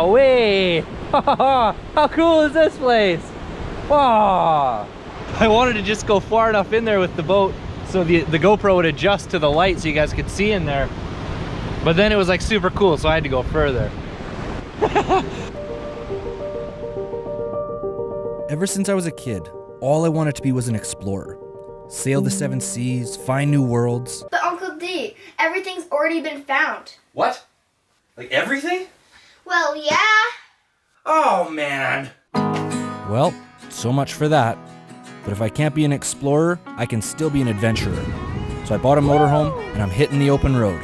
Wowee! How cool is this place? Wow! I wanted to just go far enough in there with the boat so the GoPro would adjust to the light so you guys could see in there. But then it was like super cool, so I had to go further. Ever since I was a kid, all I wanted to be was an explorer. Sail the 7 seas, find new worlds. But Uncle D, everything's already been found. What? Like everything? Well, yeah. Oh, man. Well, so much for that. But if I can't be an explorer, I can still be an adventurer. So I bought a motorhome and I'm hitting the open road.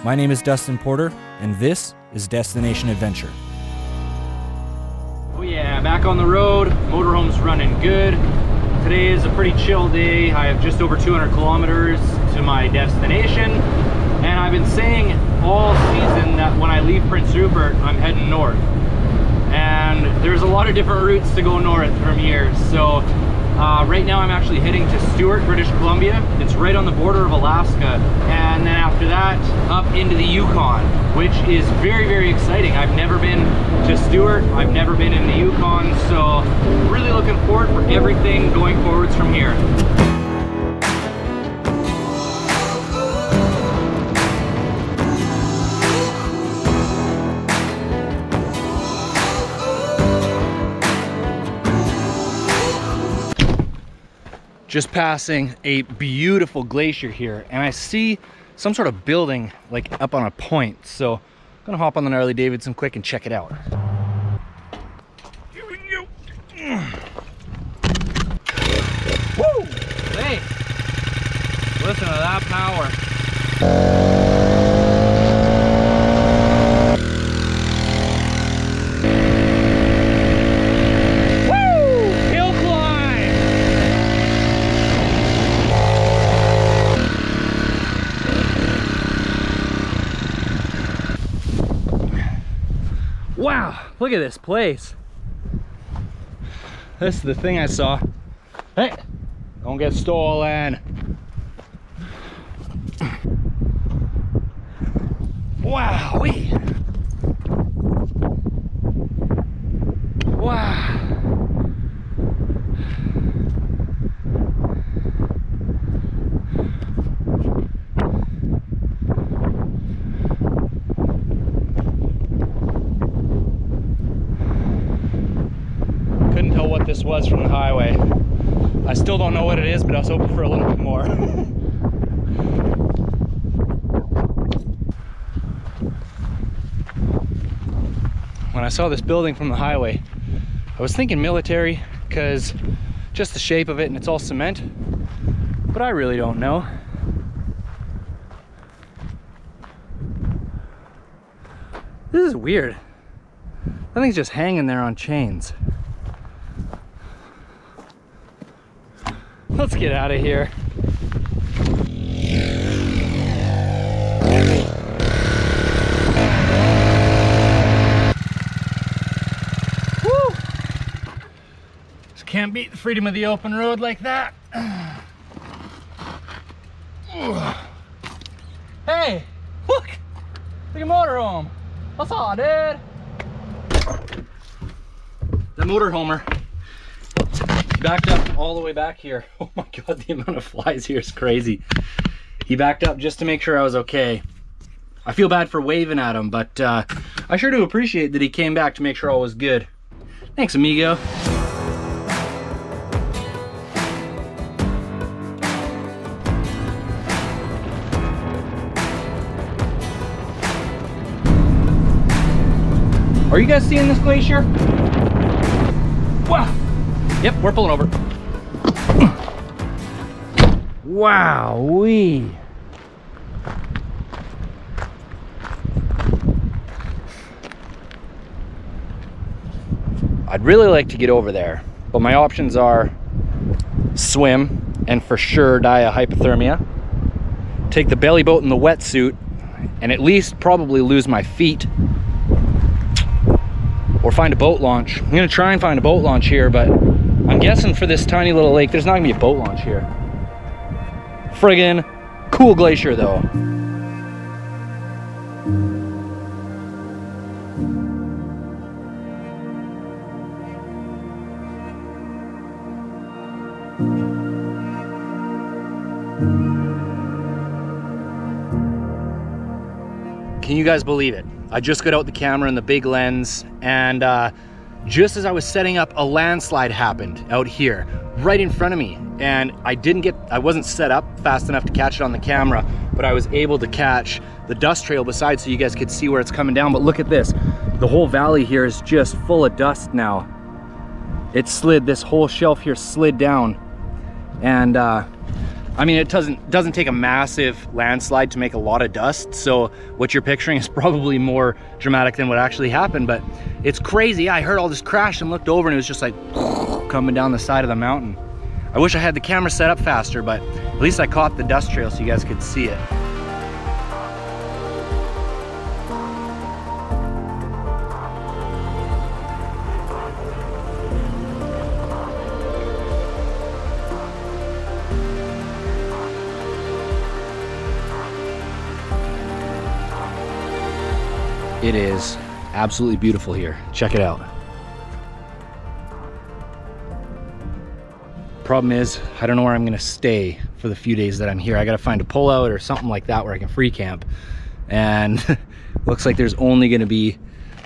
My name is Dustin Porter, and this is Destination Adventure. Oh yeah, back on the road, motorhome's running good. Today is a pretty chill day. I have just over 200 kilometers to my destination, and I've been saying all season that when I leave Prince Rupert, I'm heading north. And there's a lot of different routes to go north from here. So right now I'm actually heading to Stewart, British Columbia. It's right on the border of Alaska. And then after that, up into the Yukon, which is very, very exciting. I've never been to Stewart. I've never been in the Yukon. So really looking forward for everything going forwards from here. Just passing a beautiful glacier here, and I see some sort of building like up on a point, so I'm gonna hop on the gnarly Davidson quick and check it out. Woo! Hey, listen to that power. Wow, look at this place. This is the thing I saw. Hey, don't get stolen. Wowee. Wow. Couldn't tell what this was from the highway. I still don't know what it is, but I was hoping for a little bit more. When I saw this building from the highway, I was thinking military, because just the shape of it, and it's all cement, but I really don't know. This is weird. That thing's just hanging there on chains. Let's get out of here. Woo! Just can't beat the freedom of the open road like that. Hey, look! Look at motorhome. What's all, dude? The motorhomer backed up all the way back here. Oh my god, the amount of flies here is crazy. He backed up just to make sure I was okay. I feel bad for waving at him, but I sure do appreciate that he came back to make sure all was good. Thanks, amigo. Are you guys seeing this glacier? Wow. Yep, we're pulling over. Wowee. I'd really like to get over there, but my options are swim and for sure die of hypothermia, take the belly boat in the wetsuit and at least probably lose my feet, or find a boat launch. I'm gonna try and find a boat launch here, but I'm guessing for this tiny little lake, there's not gonna be a boat launch here. Friggin' cool glacier though. Can you guys believe it? I just got out the camera and the big lens, and just as I was setting up, a landslide happened out here, right in front of me. And I wasn't set up fast enough to catch it on the camera, but I was able to catch the dust trail beside so you guys could see where it's coming down. But look at this. The whole valley here is just full of dust now. It slid, this whole shelf here slid down. And I mean, it doesn't take a massive landslide to make a lot of dust. So what you're picturing is probably more dramatic than what actually happened, but it's crazy. I heard all this crash and looked over and it was just like coming down the side of the mountain. I wish I had the camera set up faster, but at least I caught the dust trail so you guys could see it. It is absolutely beautiful here. Check it out. Problem is, I don't know where I'm gonna stay for the few days that I'm here. I gotta find a pullout or something like that where I can free camp. And looks like there's only gonna be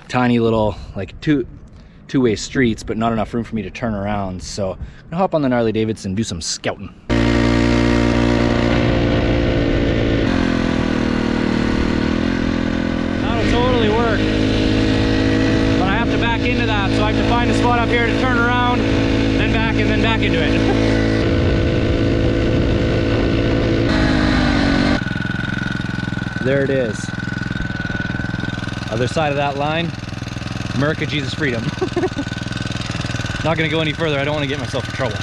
tiny little, like two-way streets, but not enough room for me to turn around. So I'm gonna hop on the gnarly Davidson and do some scouting. Totally work, but I have to back into that, so I have to find a spot up here to turn around, then back, and then back into it. There it is. Other side of that line, America, Jesus, freedom. Not gonna go any further. I don't want to get myself in trouble.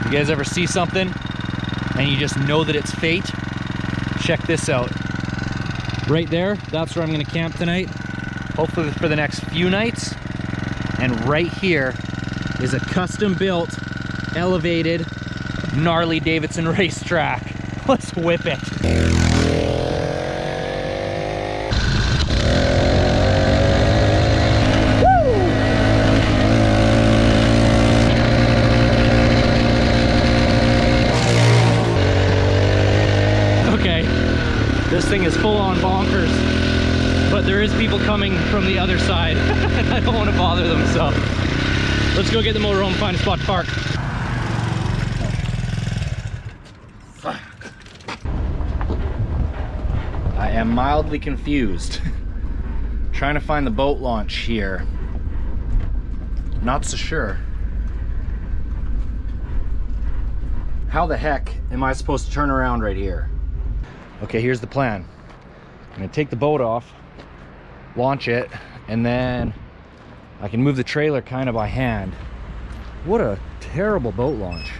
You guys ever see something and you just know that it's fate? Check this out. Right there, that's where I'm gonna camp tonight, hopefully for the next few nights. And right here is a custom built, elevated, gnarly Davidson Racetrack. Let's whip it. This thing is full on bonkers, but there is people coming from the other side and I don't want to bother them, so let's go get the motorhome and find a spot to park. I am mildly confused. Trying to find the boat launch here. Not so sure. How the heck am I supposed to turn around right here? Okay, here's the plan. I'm gonna take the boat off, launch it, and then I can move the trailer kind of by hand. What a terrible boat launch.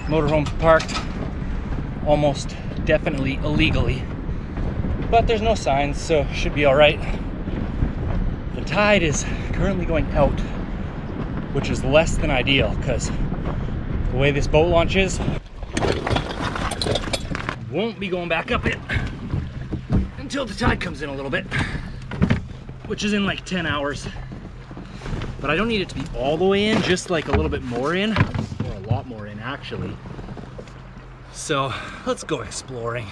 Motorhome's parked almost definitely illegally, but there's no signs, so should be all right. The tide is currently going out, which is less than ideal because the way this boat launch is, won't be going back up it until the tide comes in a little bit, which is in like 10 hours. But I don't need it to be all the way in, just like a little bit more in, or a lot more in actually. So let's go exploring.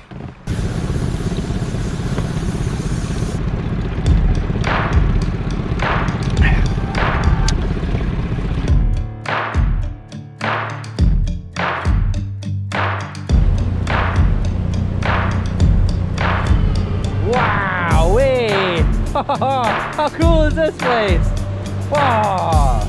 How cool is this place? Wow!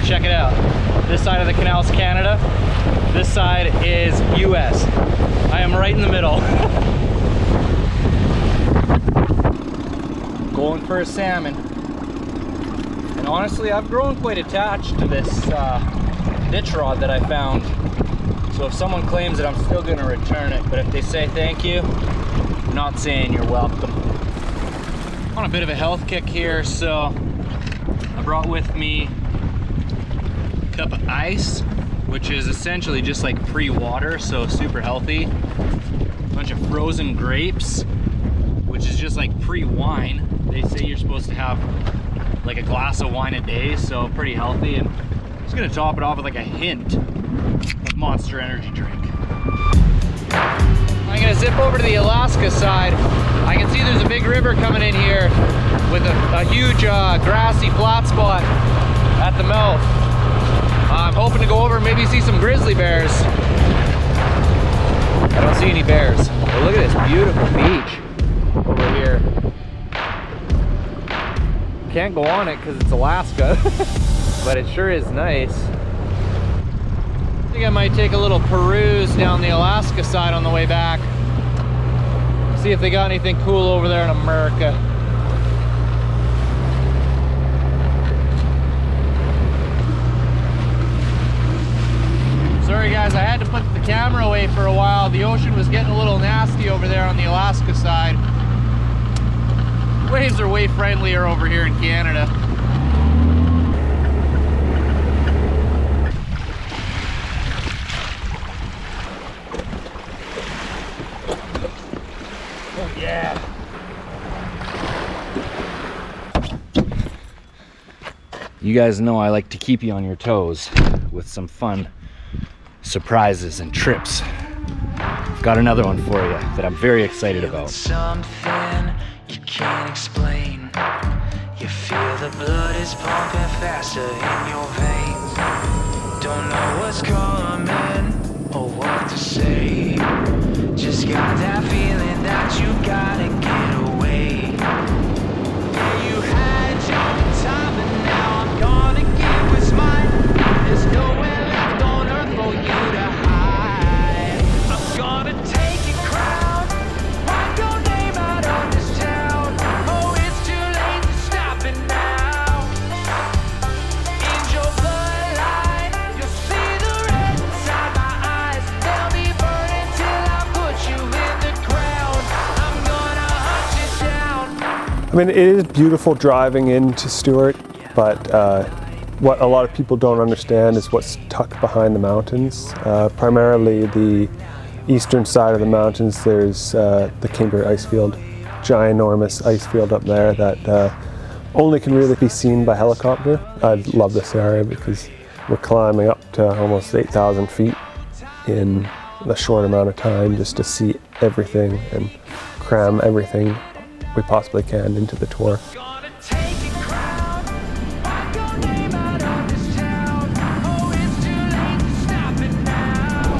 Check it out. This side of the canal's Canada. This side is US. I am right in the middle. Going for a salmon. And honestly, I've grown quite attached to this ditch rod that I found. So if someone claims it, I'm still gonna return it. But if they say thank you, I'm not saying you're welcome. On a bit of a health kick here, so I brought with me a cup of ice, which is essentially just like pre-water, so super healthy. A bunch of frozen grapes, which is just like pre-wine. They say you're supposed to have like a glass of wine a day, so pretty healthy. And I'm just gonna top it off with like a hint of Monster Energy drink. I'm gonna zip over to the Alaska side. I can see there's a big river coming in here with a huge grassy flat spot at the mouth. I'm hoping to go over and maybe see some grizzly bears. I don't see any bears. But look at this beautiful beach over here. Can't go on it because it's Alaska, but it sure is nice. I think I might take a little peruse down the Alaska side on the way back. See if they got anything cool over there in America. Sorry guys, I had to put the camera away for a while. The ocean was getting a little nasty over there on the Alaska side. Waves are way friendlier over here in Canada. Oh yeah. You guys know I like to keep you on your toes with some fun surprises and trips. I've got another one for you that I'm very excited about. Something you can't explain. You feel the blood is pumping faster in your veins. Don't know what's coming or what to say. Just got that feeling that you gotta get away. Yeah, you had your time, but now I'm gonna give what's mine. There's nowhere left on earth for you to hide. I'm gonna take your crown, write your name out on this town. Oh, it's too late to stop it now. In your bloodline, you'll see the red inside my eyes. They'll be burning till I put you in the ground. I'm gonna hunt you down. I mean, it is beautiful driving into Stewart, but what a lot of people don't understand is what's tucked behind the mountains. Primarily the eastern side of the mountains, there's the Kimber Icefield, ginormous icefield up there that only can really be seen by helicopter. I love this area because we're climbing up to almost 8,000 feet in a short amount of time just to see everything and cram everything we possibly can into the tour. Gonna take your crown, write your name out on this town. Oh, it's too late to stop it now.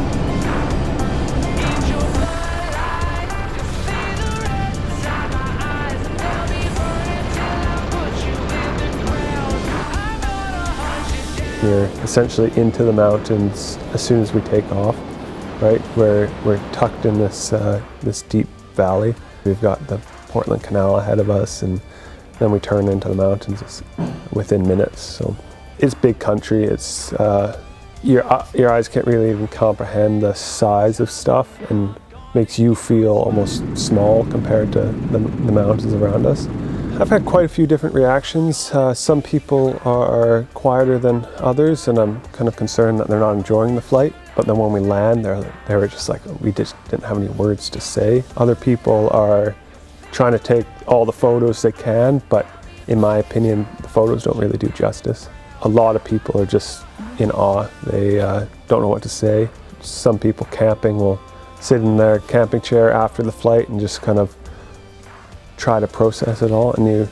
In your bloodline, you'll see the red inside my eyes. They'll be burning till I put you in the ground. I'm gonna hunt you down. We're essentially into the mountains as soon as we take off, right? We're tucked in this this deep valley. We've got the Portland Canal ahead of us, and then we turn into the mountains within minutes. So it's big country. It's your eyes can't really even comprehend the size of stuff, and makes you feel almost small compared to the mountains around us. I've had quite a few different reactions. Some people are quieter than others, and I'm kind of concerned that they're not enjoying the flight. But then when we land, they were just like, we just didn't have any words to say. Other people are trying to take all the photos they can, but in my opinion, the photos don't really do justice. A lot of people are just in awe. They don't know what to say. Some people camping will sit in their camping chair after the flight and just kind of try to process it all, and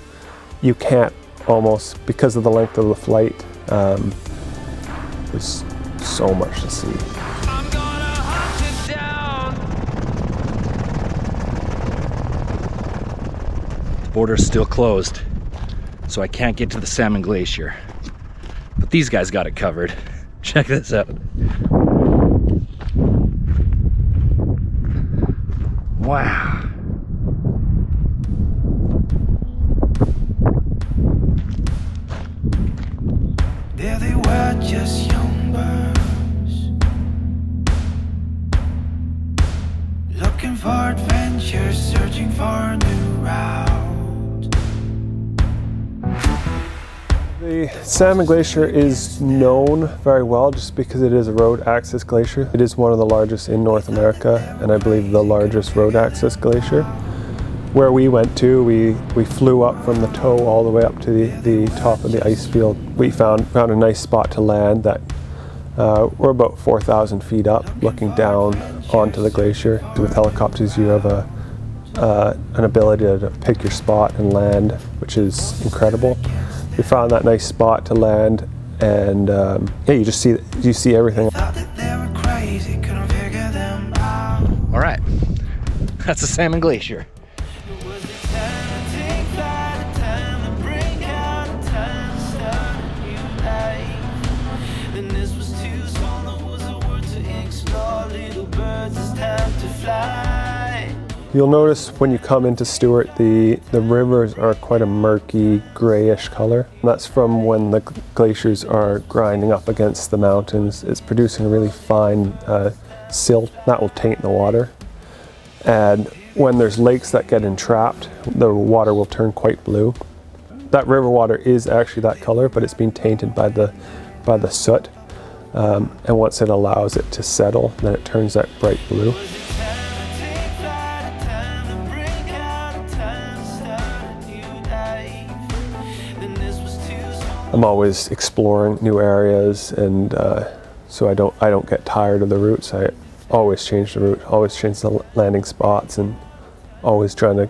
you can't, almost because of the length of the flight. There's so much to see. I'm gonna hunt you down. The border's still closed, so I can't get to the Salmon Glacier. But these guys got it covered. Check this out. Wow. There they were, just young birds, looking for adventures, searching for a new route. The Salmon Glacier is known very well just because it is a road access glacier. It is one of the largest in North America, and I believe the largest road access glacier. Where we went to, we flew up from the toe all the way up to the top of the Icefield. We found a nice spot to land that we're about 4,000 feet up, looking down onto the glacier. With helicopters, you have an ability to pick your spot and land, which is incredible. We found that nice spot to land, and yeah, you see everything. All right, that's the Salmon Glacier. You'll notice when you come into Stewart, the rivers are quite a murky, grayish color. And that's from when the glaciers are grinding up against the mountains. It's producing a really fine silt that will taint the water. And when there's lakes that get entrapped, the water will turn quite blue. That river water is actually that color, but it's been tainted by the soot. And once it allows it to settle, then it turns that bright blue. I'm always exploring new areas, and so I don't get tired of the routes. I always change the route, always change the landing spots, and always trying to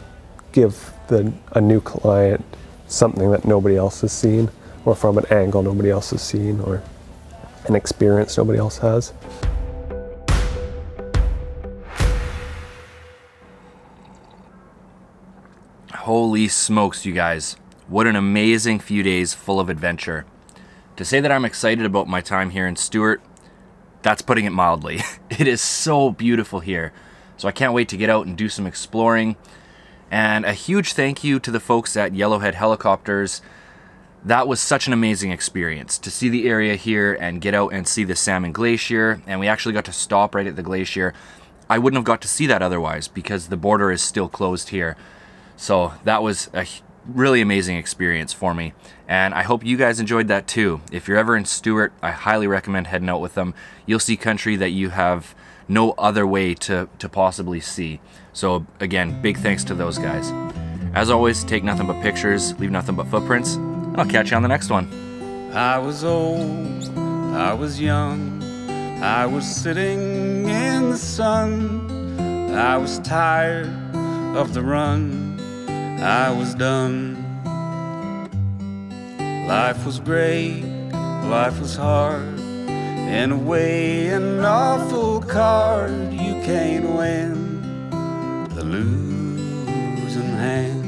give a new client something that nobody else has seen, or from an angle nobody else has seen, or an experience nobody else has. Holy smokes, you guys. What an amazing few days full of adventure. To say that I'm excited about my time here in Stewart, that's putting it mildly. It is so beautiful here. So I can't wait to get out and do some exploring. And a huge thank you to the folks at Yellowhead Helicopters. That was such an amazing experience to see the area here and get out and see the Salmon Glacier. And we actually got to stop right at the glacier. I wouldn't have got to see that otherwise because the border is still closed here. So that was a really amazing experience for me, and I hope you guys enjoyed that too. If you're ever in Stewart, I highly recommend heading out with them. You'll see country that you have no other way to possibly see. So again, big thanks to those guys. As always, take nothing but pictures, leave nothing but footprints, and I'll catch you on the next one. I was old, I was young, I was sitting in the sun, I was tired of the run, I was done. Life was great, life was hard, in a way an awful card. You can't win the losing hand.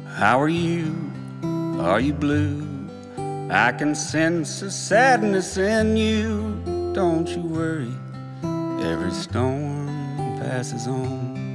How are you? Are you blue? I can sense a sadness in you. Don't you worry, every storm passes on.